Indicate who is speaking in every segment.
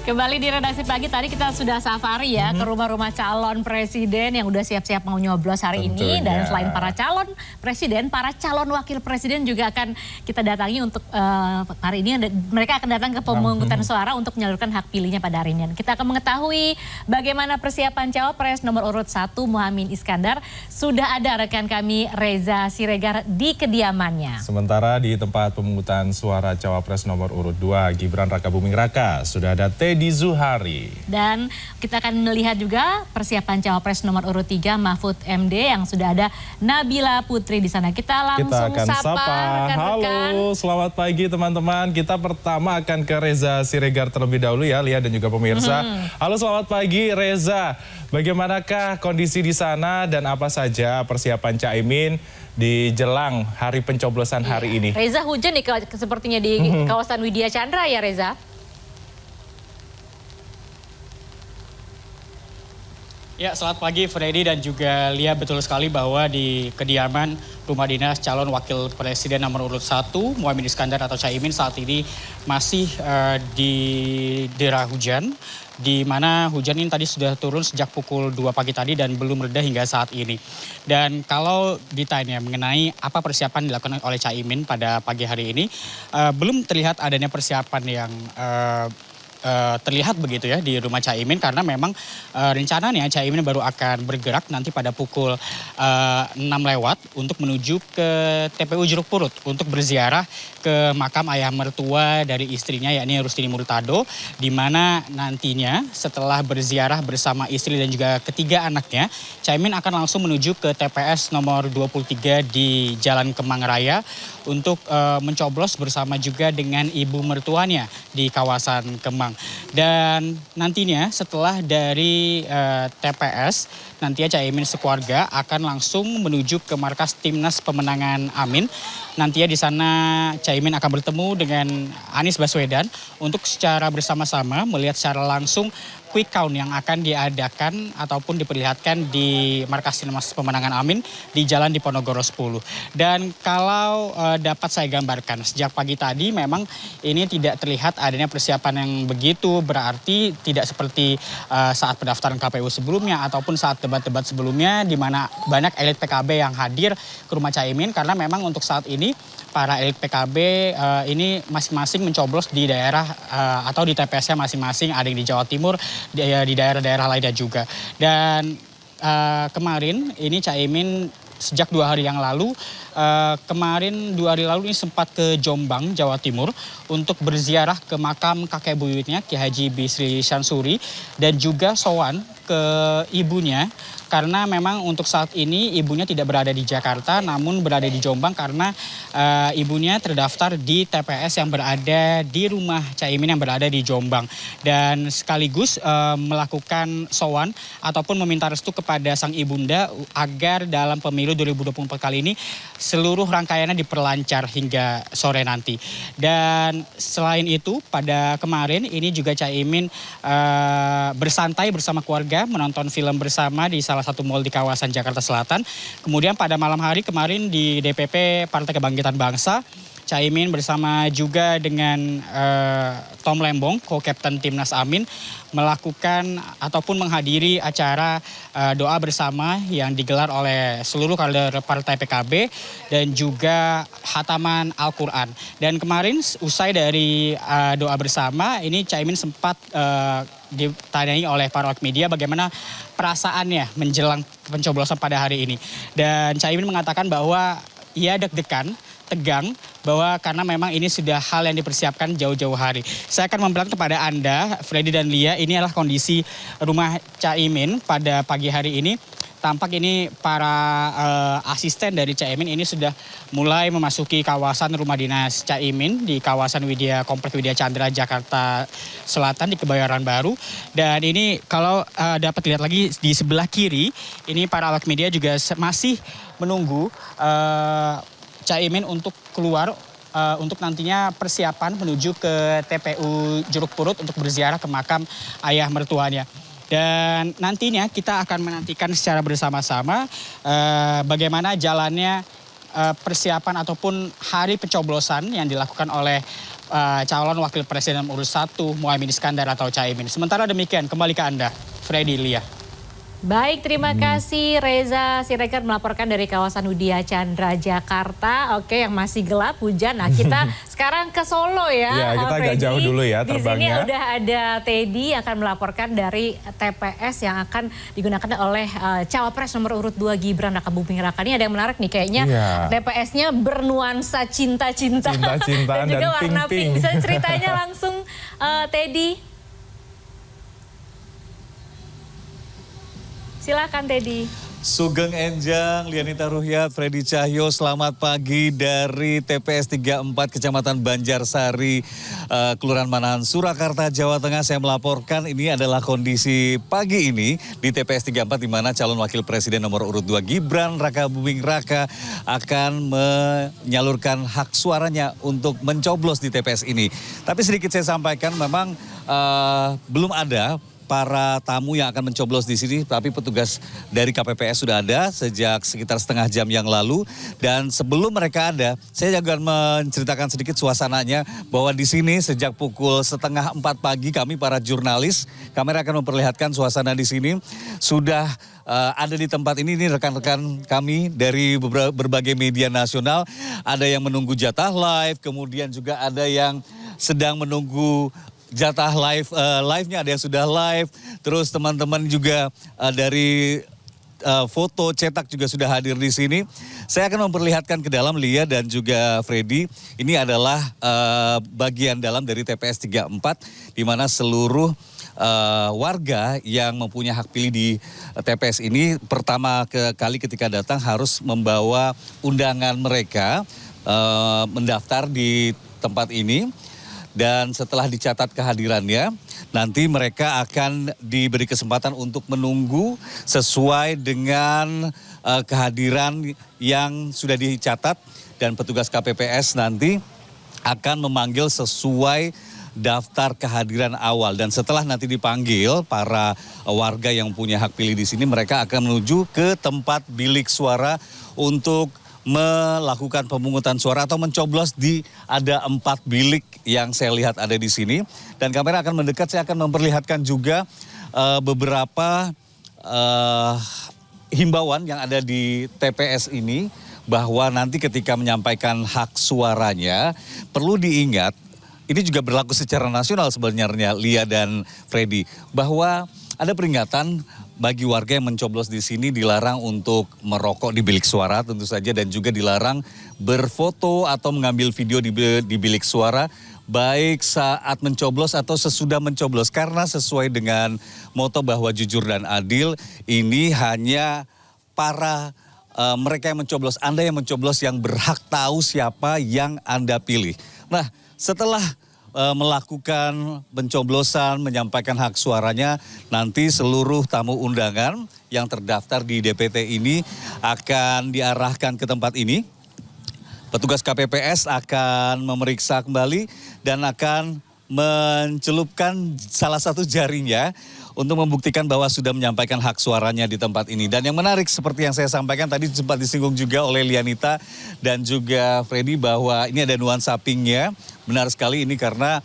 Speaker 1: Kembali di redaksi pagi, tadi kita sudah safari ya ke rumah-rumah calon presiden yang udah siap-siap mau nyoblos hari ini. Dan selain para calon presiden, para calon wakil presiden juga akan kita datangi untuk hari ini. Mereka akan datang ke pemungutan suara untuk menyalurkan hak pilihnya pada hari ini. Kita akan mengetahui bagaimana persiapan cawapres nomor urut 1 Muhaimin Iskandar. Sudah ada rekan kami Reza Siregar di kediamannya.
Speaker 2: Sementara di tempat pemungutan suara cawapres nomor urut 2 Gibran Rakabuming Raka sudah ada Teddy Zuhari. Dan kita akan melihat juga persiapan cawapres nomor urut 3 Mahfud MD yang sudah ada Nabila Putri di sana. Kita langsung sapa rekan-rekan. Halo, selamat pagi teman-teman. Kita pertama akan ke Reza Siregar terlebih dahulu ya, Lia dan juga pemirsa. Halo, selamat pagi Reza. Bagaimanakah kondisi di sana dan apa saja persiapan Caimin di jelang hari pencoblosan hari ini?
Speaker 1: Reza, hujan nih sepertinya di kawasan Widya Chandra ya Reza?
Speaker 3: Ya, selamat pagi Freddy dan juga Lia, betul sekali bahwa di kediaman rumah dinas calon wakil presiden nomor urut 1 Muhaimin Iskandar atau Caimin saat ini masih didera hujan, di mana hujan ini tadi sudah turun sejak pukul 2 pagi tadi dan belum reda hingga saat ini. Dan kalau ditanya mengenai apa persiapan dilakukan oleh Caimin pada pagi hari ini, belum terlihat adanya persiapan yang terlihat begitu ya di rumah Caimin, karena memang rencananya Caimin baru akan bergerak nanti pada pukul 6 lewat untuk menuju ke TPU Jeruk Purut untuk berziarah ke makam ayah mertua dari istrinya yakni Rustini Murtado, di mana nantinya setelah berziarah bersama istri dan juga ketiga anaknya, Caimin akan langsung menuju ke TPS nomor 23 di Jalan Kemang Raya untuk mencoblos bersama juga dengan ibu mertuanya di kawasan Kemang. Dan nantinya setelah dari TPS, nantinya Caimin sekeluarga akan langsung menuju ke markas Timnas Pemenangan Amin. Nantinya di sana Caimin akan bertemu dengan Anies Baswedan untuk secara bersama-sama melihat secara langsung quick count yang akan diadakan ataupun diperlihatkan di markas Timnas Pemenangan Amin di Jalan Diponegoro 10. Dan kalau dapat saya gambarkan, sejak pagi tadi memang ini tidak terlihat adanya persiapan yang begitu berarti, tidak seperti saat pendaftaran KPU sebelumnya ataupun saat debat-debat sebelumnya di mana banyak elit PKB yang hadir ke rumah Caimin, karena memang untuk saat ini para elit PKB ini masing-masing mencoblos di daerah atau di TPS-nya masing-masing, ada yang di Jawa Timur, di daerah-daerah lainnya juga. Dan kemarin ini Caimin sejak 2 hari yang lalu, kemarin 2 hari lalu ini sempat ke Jombang, Jawa Timur untuk berziarah ke makam kakek buyutnya Ki Haji Bisri Syamsuri dan juga sowan ke ibunya, karena memang untuk saat ini ibunya tidak berada di Jakarta namun berada di Jombang karena ibunya terdaftar di TPS yang berada di rumah Caimin yang berada di Jombang, dan sekaligus melakukan sowan ataupun meminta restu kepada sang ibunda agar dalam pemilu 2024 kali ini seluruh rangkaiannya diperlancar hingga sore nanti. Dan selain itu pada kemarin ini juga Caimin bersantai bersama keluarga, menonton film bersama di salah satu mal di kawasan Jakarta Selatan. Kemudian pada malam hari kemarin di DPP Partai Kebangkitan Bangsa, Caimin bersama juga dengan Tom Lembong, co-captain Timnas Amin, melakukan ataupun menghadiri acara doa bersama yang digelar oleh seluruh kader Partai PKB dan juga hataman Al-Quran. Dan kemarin usai dari doa bersama ini Caimin sempat ditanyai oleh para awak media bagaimana perasaannya menjelang pencoblosan pada hari ini. Dan Caimin mengatakan bahwa ia deg-degan, tegang, bahwa karena memang ini sudah hal yang dipersiapkan jauh-jauh hari. Saya akan memperlihatkan kepada Anda, Freddy dan Lia, ini adalah kondisi rumah Caimin pada pagi hari ini. Tampak ini para asisten dari Caimin ini sudah mulai memasuki kawasan rumah dinas Caimin di kawasan Komplek Widya Chandra, Jakarta Selatan di Kebayoran Baru. Dan ini kalau dapat lihat lagi di sebelah kiri, ini para awak media juga masih menunggu Caimin untuk keluar untuk nantinya persiapan menuju ke TPU Jeruk Purut untuk berziarah ke makam ayah mertuanya. Dan nantinya kita akan menantikan secara bersama-sama bagaimana jalannya persiapan ataupun hari pencoblosan yang dilakukan oleh calon wakil presiden nomor urut 1 Muhaimin Iskandar atau Caimin. Sementara demikian, kembali ke Anda, Freddy, Lia.
Speaker 1: Baik, terima kasih Reza Siregar melaporkan dari kawasan Widya Chandra, Jakarta. Oke, yang masih gelap, hujan. Nah, kita sekarang ke Solo ya.
Speaker 2: Ya, kita agak jauh dulu ya
Speaker 1: Di
Speaker 2: terbangnya.
Speaker 1: sini udah ada Teddy yang akan melaporkan dari TPS yang akan digunakan oleh Cawapres nomor urut 2 Gibran Rakabuming Raka. Ini ada yang menarik nih, kayaknya TPS-nya bernuansa cinta-cinta.
Speaker 2: Cinta-cintaan
Speaker 1: dan juga
Speaker 2: dan
Speaker 1: warna pink.
Speaker 2: pink.
Speaker 1: Bisa ceritanya langsung Teddy. Silakan Teddy.
Speaker 4: Sugeng Enjang, Lianita Ruhyat, Freddy Cahyo, selamat pagi dari TPS 34 Kecamatan Banjarsari, Kelurahan Manahan, Surakarta, Jawa Tengah. Saya melaporkan ini adalah kondisi pagi ini di TPS 34 di mana calon wakil presiden nomor urut 2 Gibran Rakabuming Raka akan menyalurkan hak suaranya untuk mencoblos di TPS ini. Tapi sedikit saya sampaikan, memang belum ada para tamu yang akan mencoblos di sini, tapi petugas dari KPPS sudah ada sejak sekitar setengah jam yang lalu. Dan sebelum mereka ada, saya juga menceritakan sedikit suasananya bahwa di sini sejak pukul 3:30 pagi kami para jurnalis, kamera akan memperlihatkan suasana di sini sudah ada di tempat ini rekan-rekan kami dari berbagai media nasional, ada yang menunggu jatah live, kemudian juga ada yang sedang menunggu jatah live-nya, ada yang sudah live. Terus teman-teman juga dari foto cetak juga sudah hadir di sini. Saya akan memperlihatkan ke dalam, Lia dan juga Freddy. Ini adalah bagian dalam dari TPS 34 di mana seluruh warga yang mempunyai hak pilih di TPS ini pertama kali ketika datang harus membawa undangan mereka mendaftar di tempat ini. Dan setelah dicatat kehadirannya, nanti mereka akan diberi kesempatan untuk menunggu sesuai dengan kehadiran yang sudah dicatat. Dan petugas KPPS nanti akan memanggil sesuai daftar kehadiran awal. Dan setelah nanti dipanggil para warga yang punya hak pilih di sini, mereka akan menuju ke tempat bilik suara untuk melakukan pemungutan suara atau mencoblos di ada 4 bilik yang saya lihat ada di sini. Dan kamera akan mendekat, saya akan memperlihatkan juga beberapa himbauan yang ada di TPS ini, bahwa nanti ketika menyampaikan hak suaranya perlu diingat, ini juga berlaku secara nasional sebenarnya, Lia dan Freddy, bahwa ada peringatan bagi warga yang mencoblos di sini dilarang untuk merokok di bilik suara tentu saja, dan juga dilarang berfoto atau mengambil video di bilik suara baik saat mencoblos atau sesudah mencoblos, karena sesuai dengan moto bahwa jujur dan adil, ini hanya para mereka yang mencoblos, Anda yang mencoblos yang berhak tahu siapa yang Anda pilih. Nah, setelah melakukan pencoblosan, menyampaikan hak suaranya, nanti seluruh tamu undangan yang terdaftar di DPT ini akan diarahkan ke tempat ini. Petugas KPPS akan memeriksa kembali dan akan mencelupkan salah satu jarinya untuk membuktikan bahwa sudah menyampaikan hak suaranya di tempat ini. Dan yang menarik seperti yang saya sampaikan tadi, sempat disinggung juga oleh Lianita dan juga Freddy, bahwa ini ada nuansa pinknya. Benar sekali, ini karena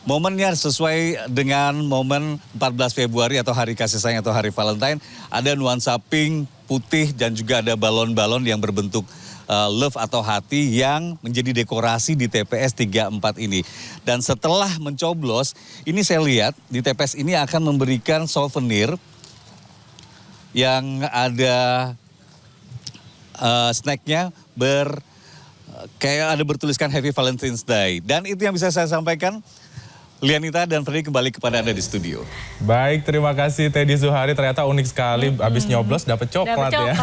Speaker 4: momennya sesuai dengan momen 14 Februari atau Hari Kasih Sayang atau Hari Valentine. Ada nuansa pink, putih, dan juga ada balon-balon yang berbentuk love atau hati yang menjadi dekorasi di TPS 34 ini. Dan setelah mencoblos, ini saya lihat di TPS ini akan memberikan souvenir yang ada snacknya kayak ada bertuliskan Happy Valentine's Day. Dan itu yang bisa saya sampaikan. Lianita dan Freddy, kembali kepada Anda di studio.
Speaker 2: Baik, terima kasih Teddy Zuhari. Ternyata unik sekali, habis nyoblos dapat coklat ya.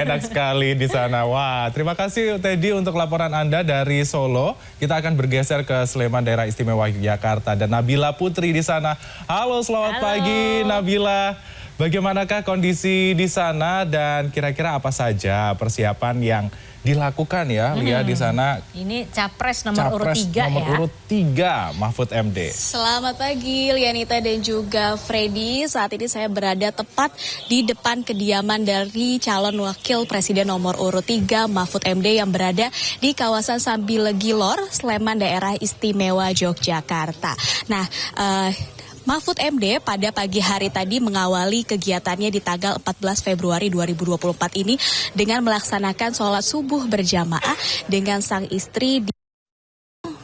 Speaker 2: Enak sekali di sana. Wah, terima kasih Teddy untuk laporan Anda dari Solo. Kita akan bergeser ke Sleman, Daerah Istimewa Yogyakarta. Dan Nabila Putri di sana. Halo, selamat pagi Nabila. Bagaimanakah kondisi di sana dan kira-kira apa saja persiapan yang dilakukan ya, Lia di sana.
Speaker 1: Ini capres nomor urut 3
Speaker 2: nomor
Speaker 1: ya.
Speaker 2: urut 3 Mahfud MD.
Speaker 5: Selamat pagi Lianita dan juga Freddy. Saat ini saya berada tepat di depan kediaman dari calon wakil presiden nomor urut 3 Mahfud MD yang berada di kawasan Sambilegilor, Sleman, daerah istimewa Yogyakarta. Nah, Mahfud MD pada pagi hari tadi mengawali kegiatannya di tanggal 14 Februari 2024 ini dengan melaksanakan sholat subuh berjamaah dengan sang istri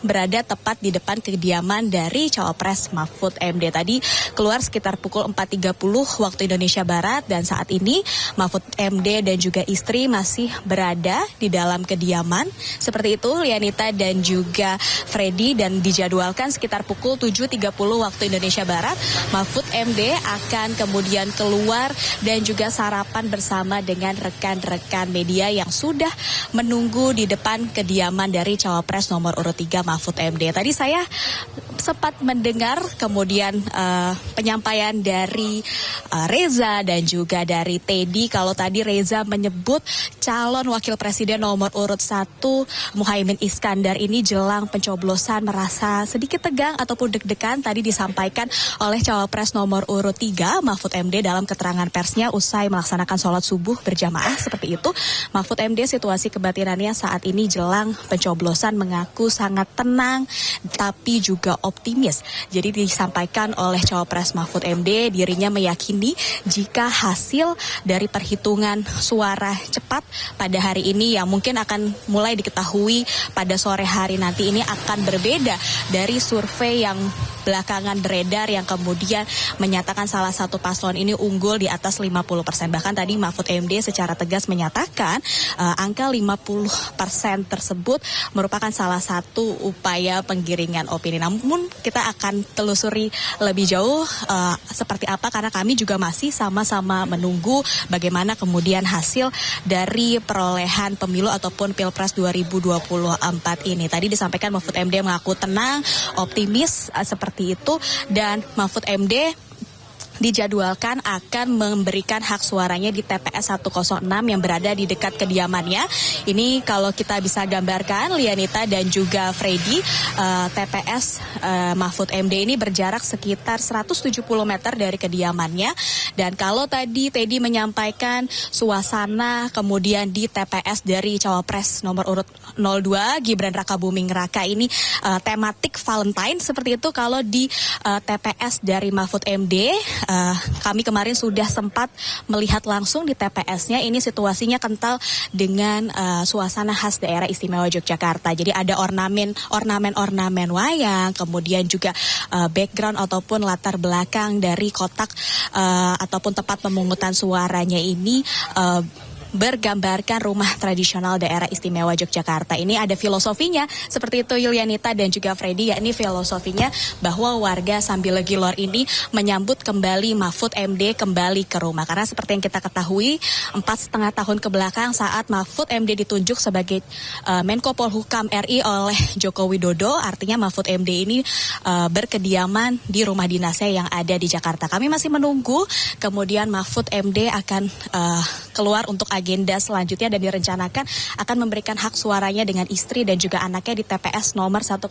Speaker 5: berada tepat di depan kediaman dari cawapres Mahfud MD. Tadi keluar sekitar pukul 4.30 waktu Indonesia Barat dan saat ini Mahfud MD dan juga istri masih berada di dalam kediaman. Seperti itu Lianita dan juga Freddy, dan dijadwalkan sekitar pukul 7.30 waktu Indonesia Barat Mahfud MD akan kemudian keluar dan juga sarapan bersama dengan rekan-rekan media yang sudah menunggu di depan kediaman dari cawapres nomor urut 3 Mahfud MD. Tadi saya sempat mendengar kemudian penyampaian dari Reza dan juga dari Teddy. Kalau tadi Reza menyebut calon wakil presiden nomor urut 1 Muhaimin Iskandar ini jelang pencoblosan merasa sedikit tegang ataupun deg-degan. Tadi disampaikan oleh cawapres nomor urut 3 Mahfud MD dalam keterangan persnya usai melaksanakan sholat subuh berjamaah seperti itu. Mahfud MD situasi kebatinannya saat ini jelang pencoblosan mengaku sangat tenang tapi juga optimis. Jadi disampaikan oleh cawapres Mahfud MD dirinya meyakini jika hasil dari perhitungan suara cepat pada hari ini yang mungkin akan mulai diketahui pada sore hari nanti ini akan berbeda dari survei yang belakangan beredar yang kemudian menyatakan salah satu paslon ini unggul di atas 50%. Bahkan tadi Mahfud MD secara tegas menyatakan angka 50% tersebut merupakan salah satu upaya penggiringan opini. Namun kita akan telusuri lebih jauh seperti apa karena kami juga masih sama-sama menunggu bagaimana kemudian hasil dari perolehan pemilu ataupun Pilpres 2024 ini. Tadi disampaikan Mahfud MD mengaku tenang, optimis seperti itu, dan Mahfud MD dijadwalkan akan memberikan hak suaranya di TPS 106 yang berada di dekat kediamannya. Ini kalau kita bisa gambarkan Lianita dan juga Freddy, TPS Mahfud MD ini berjarak sekitar 170 meter dari kediamannya. Dan kalau tadi Teddy menyampaikan suasana kemudian di TPS dari cawapres nomor urut 02 Gibran Rakabuming Raka ini tematik Valentine seperti itu. Kalau di TPS dari Mahfud MD kami kemarin sudah sempat melihat langsung di TPS-nya. Ini situasinya kental dengan suasana khas daerah istimewa Yogyakarta. Jadi ada ornamen wayang, kemudian juga background ataupun latar belakang dari kotak ataupun tempat pemungutan suaranya ini bergambarkan rumah tradisional daerah istimewa Yogyakarta. Ini ada filosofinya seperti itu Yulianita dan juga Freddy, yakni filosofinya bahwa warga Sambilegilor ini menyambut kembali Mahfud MD kembali ke rumah. Karena seperti yang kita ketahui 4,5 tahun ke belakang saat Mahfud MD ditunjuk sebagai Menko Polhukam RI oleh Joko Widodo, artinya Mahfud MD ini berkediaman di rumah dinasnya yang ada di Jakarta. Kami masih menunggu kemudian Mahfud MD akan keluar untuk agenda selanjutnya dan direncanakan akan memberikan hak suaranya dengan istri dan juga anaknya di TPS nomor 106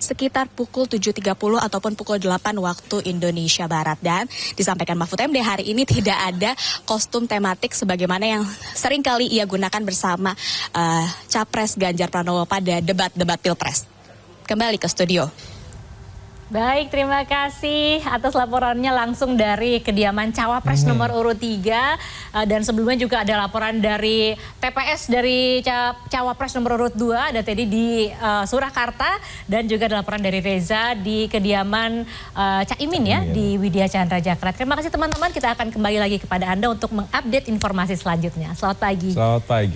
Speaker 5: sekitar pukul 7.30 ataupun pukul 8 waktu Indonesia Barat. Dan disampaikan Mahfud MD hari ini tidak ada kostum tematik sebagaimana yang sering kali ia gunakan bersama Capres Ganjar Pranowo pada debat-debat Pilpres. Kembali ke studio.
Speaker 1: Baik, terima kasih atas laporannya langsung dari kediaman cawapres nomor urut 3. Dan sebelumnya juga ada laporan dari TPS dari cawapres nomor urut 2, ada tadi di Surakarta, dan juga ada laporan dari Reza di kediaman Caimin ya, di Widya Chandra Jakrat. Terima kasih teman-teman, kita akan kembali lagi kepada Anda untuk mengupdate informasi selanjutnya. Selamat pagi.
Speaker 2: Selamat pagi.